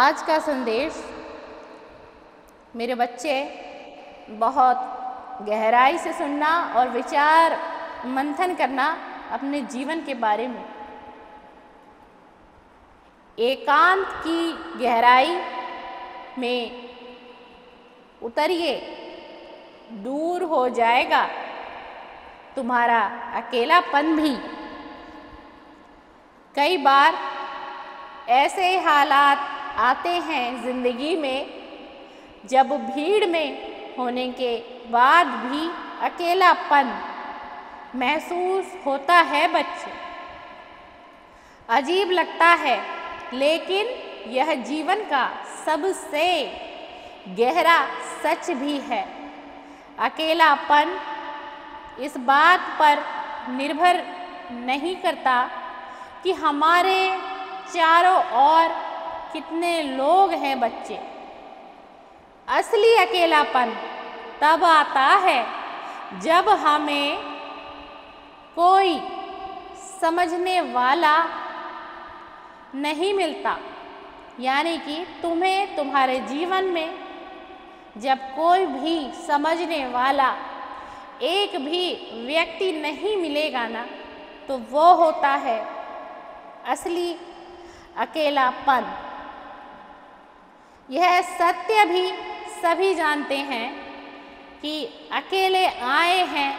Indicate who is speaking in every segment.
Speaker 1: आज का संदेश मेरे बच्चे बहुत गहराई से सुनना और विचार मंथन करना अपने जीवन के बारे में। एकांत की गहराई में उतरिए, दूर हो जाएगा तुम्हारा अकेलापन भी। कई बार ऐसे हालात आते हैं जिंदगी में जब भीड़ में होने के बाद भी अकेलापन महसूस होता है बच्चे। अजीब लगता है, लेकिन यह जीवन का सबसे गहरा सच भी है। अकेलापन इस बात पर निर्भर नहीं करता कि हमारे चारों ओर कितने लोग हैं बच्चे। असली अकेलापन तब आता है जब हमें कोई समझने वाला नहीं मिलता, यानी कि तुम्हें तुम्हारे जीवन में जब कोई भी समझने वाला एक भी व्यक्ति नहीं मिलेगा ना, तो वो होता है असली अकेलापन। यह सत्य भी सभी जानते हैं कि अकेले आए हैं,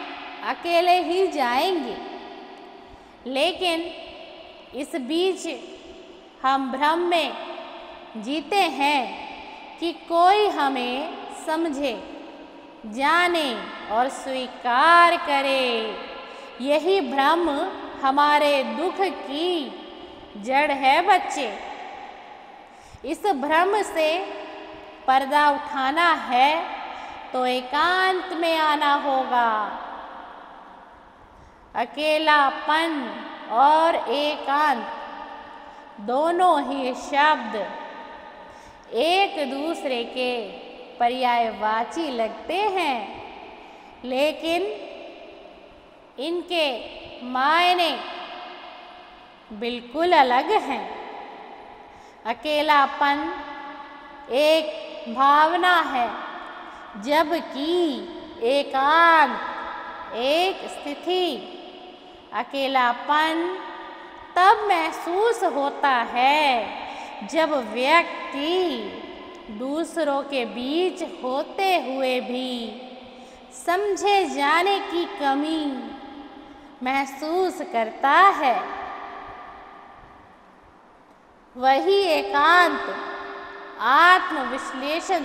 Speaker 1: अकेले ही जाएंगे, लेकिन इस बीच हम भ्रम में जीते हैं कि कोई हमें समझे, जाने और स्वीकार करे। यही भ्रम हमारे दुख की जड़ है बच्चे। इस भ्रम से पर्दा उठाना है तो एकांत में आना होगा। अकेलापन और एकांत दोनों ही शब्द एक दूसरे के पर्यायवाची लगते हैं, लेकिन इनके मायने बिल्कुल अलग हैं। अकेलापन एक भावना है, जबकि एकांत एक स्थिति। अकेलापन तब महसूस होता है जब व्यक्ति दूसरों के बीच होते हुए भी समझे जाने की कमी महसूस करता है। वही एकांत आत्मविश्लेषण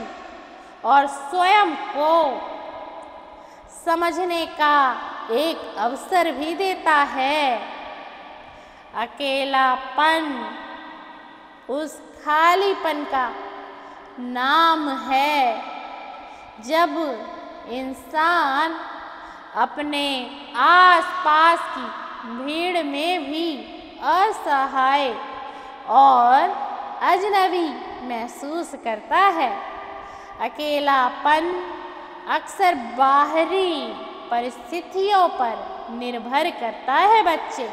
Speaker 1: और स्वयं को समझने का एक अवसर भी देता है। अकेलापन उस खालीपन का नाम है जब इंसान अपने आसपास की भीड़ में भी असहाय और अजनबी महसूस करता है। अकेलापन अक्सर बाहरी परिस्थितियों पर निर्भर करता है बच्चे,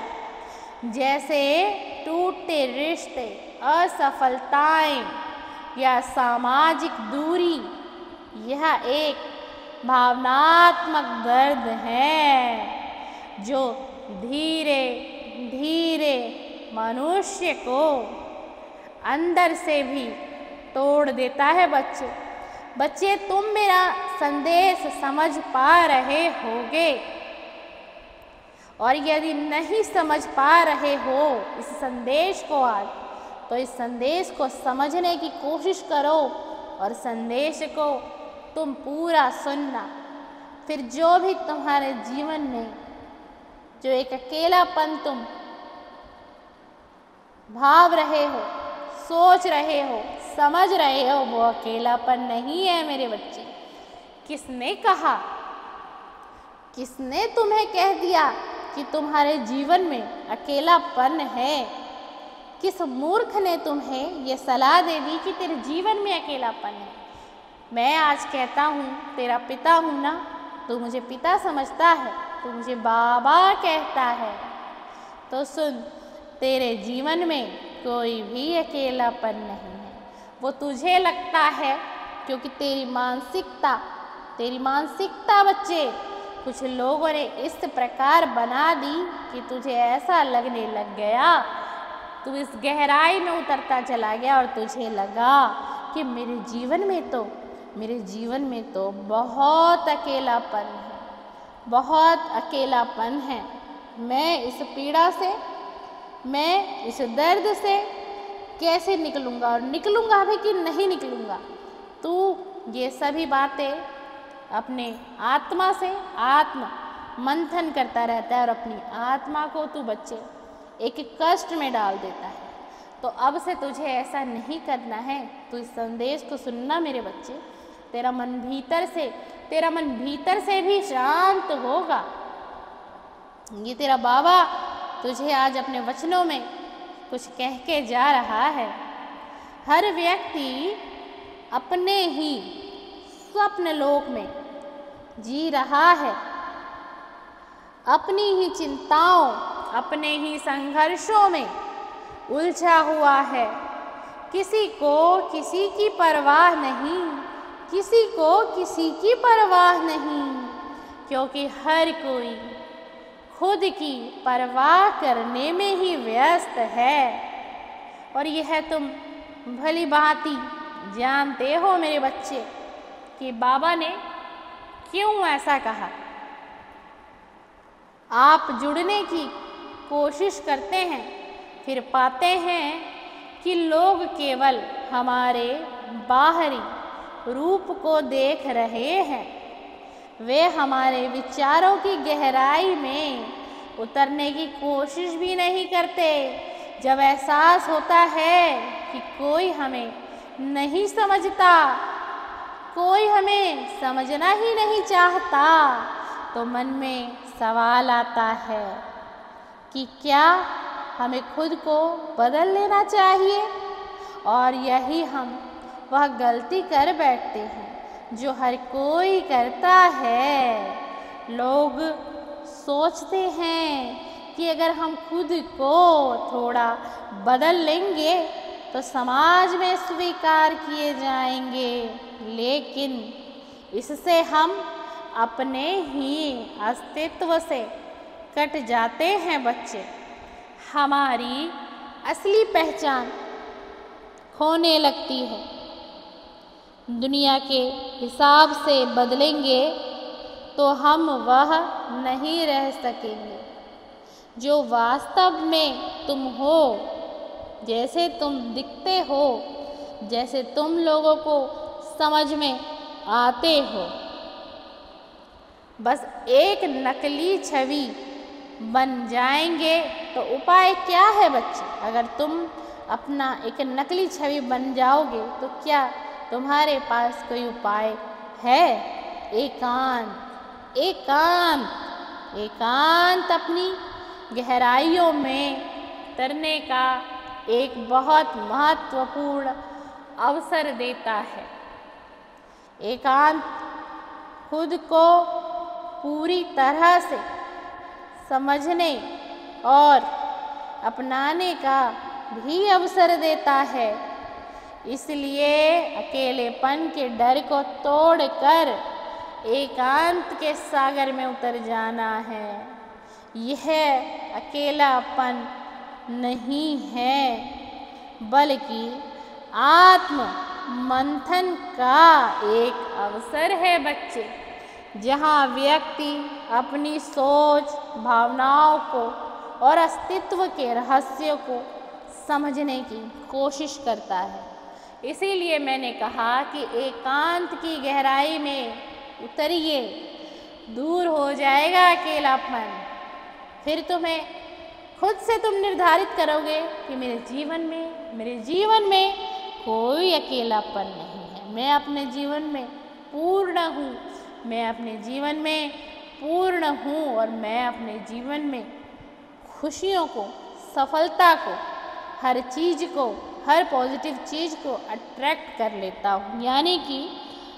Speaker 1: जैसे टूटते रिश्ते, असफलताएं या सामाजिक दूरी। यह एक भावनात्मक दर्द है जो धीरे धीरे मनुष्य को अंदर से भी तोड़ देता है बच्चे, तुम मेरा संदेश समझ पा रहे होगे, और यदि नहीं समझ पा रहे हो इस संदेश को आज, तो इस संदेश को समझने की कोशिश करो और संदेश को तुम पूरा सुनना। फिर जो भी तुम्हारे जीवन में जो एक अकेलापन तुम भाव रहे हो, सोच रहे हो, समझ रहे हो, वो अकेलापन नहीं है मेरे बच्चे। किसने कहा? किसने तुम्हें कह दिया कि तुम्हारे जीवन में अकेलापन है? किस मूर्ख ने तुम्हें ये सलाह दे दी कि तेरे जीवन में अकेलापन है? मैं आज कहता हूँ, तेरा पिता हूँ ना, तू मुझे पिता समझता है, तू मुझे बाबा कहता है, तो सुन, तेरे जीवन में कोई भी अकेलापन नहीं है। वो तुझे लगता है क्योंकि तेरी मानसिकता बच्चे कुछ लोगों ने इस प्रकार बना दी कि तुझे ऐसा लगने लग गया, तू इस गहराई में उतरता चला गया और तुझे लगा कि मेरे जीवन में तो बहुत अकेलापन है। मैं इस पीड़ा से, मैं इस दर्द से कैसे निकलूँगा और निकलूँगा भी कि नहीं निकलूँगा। तू ये सभी बातें अपने आत्मा से आत्म मंथन करता रहता है और अपनी आत्मा को तू बच्चे एक कष्ट में डाल देता है। तो अब से तुझे ऐसा नहीं करना है। तू इस संदेश को सुनना मेरे बच्चे, तेरा मन भीतर से भी शांत होगा। ये तेरा बाबा तुझे आज अपने वचनों में कुछ कह के जा रहा है। हर व्यक्ति अपने ही स्वप्न लोक में जी रहा है, अपनी ही चिंताओं, अपने ही संघर्षों में उलझा हुआ है। किसी को किसी की परवाह नहीं, क्योंकि हर कोई खुद की परवाह करने में ही व्यस्त है। और यह तुम भली भांति जानते हो मेरे बच्चे कि बाबा ने क्यों ऐसा कहा। आप जुड़ने की कोशिश करते हैं, फिर पाते हैं कि लोग केवल हमारे बाहरी रूप को देख रहे हैं। वे हमारे विचारों की गहराई में उतरने की कोशिश भी नहीं करते। जब एहसास होता है कि कोई हमें नहीं समझता, कोई हमें समझना ही नहीं चाहता, तो मन में सवाल आता है कि क्या हमें खुद को बदल लेना चाहिए। और यही हम वह गलती कर बैठते हैं जो हर कोई करता है। लोग सोचते हैं कि अगर हम खुद को थोड़ा बदल लेंगे तो समाज में स्वीकार किए जाएंगे, लेकिन इससे हम अपने ही अस्तित्व से कट जाते हैं बच्चे। हमारी असली पहचान खोने लगती है। दुनिया के हिसाब से बदलेंगे तो हम वह नहीं रह सकेंगे जो वास्तव में तुम हो, जैसे तुम दिखते हो, जैसे तुम लोगों को समझ में आते हो। बस एक नकली छवि बन जाएंगे तो उपाय क्या है बच्चे? अगर तुम अपना एक नकली छवि बन जाओगे तो क्या तुम्हारे पास कोई उपाय है? एकांत अपनी गहराइयों में उतरने का एक बहुत महत्वपूर्ण अवसर देता है। एकांत खुद को पूरी तरह से समझने और अपनाने का भी अवसर देता है। इसलिए अकेलेपन के डर को तोड़कर एकांत के सागर में उतर जाना है। यह अकेलापन नहीं है, बल्कि आत्म मंथन का एक अवसर है बच्चे, जहाँ व्यक्ति अपनी सोच, भावनाओं को और अस्तित्व के रहस्यों को समझने की कोशिश करता है। इसीलिए मैंने कहा कि एकांत की गहराई में उतरिए, दूर हो जाएगा अकेलापन। फिर तुम्हें खुद से तुम निर्धारित करोगे कि मेरे जीवन में कोई अकेलापन नहीं है। मैं अपने जीवन में पूर्ण हूँ, मैं अपने जीवन में पूर्ण हूँ और मैं अपने जीवन में खुशियों को, सफलता को, हर चीज़ को, हर पॉजिटिव चीज़ को अट्रैक्ट कर लेता हूँ। यानी कि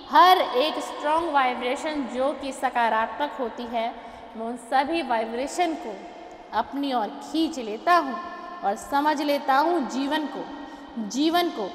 Speaker 1: हर एक स्ट्रॉन्ग वाइब्रेशन जो कि सकारात्मक होती है, मैं उन सभी वाइब्रेशन को अपनी ओर खींच लेता हूँ और समझ लेता हूँ जीवन को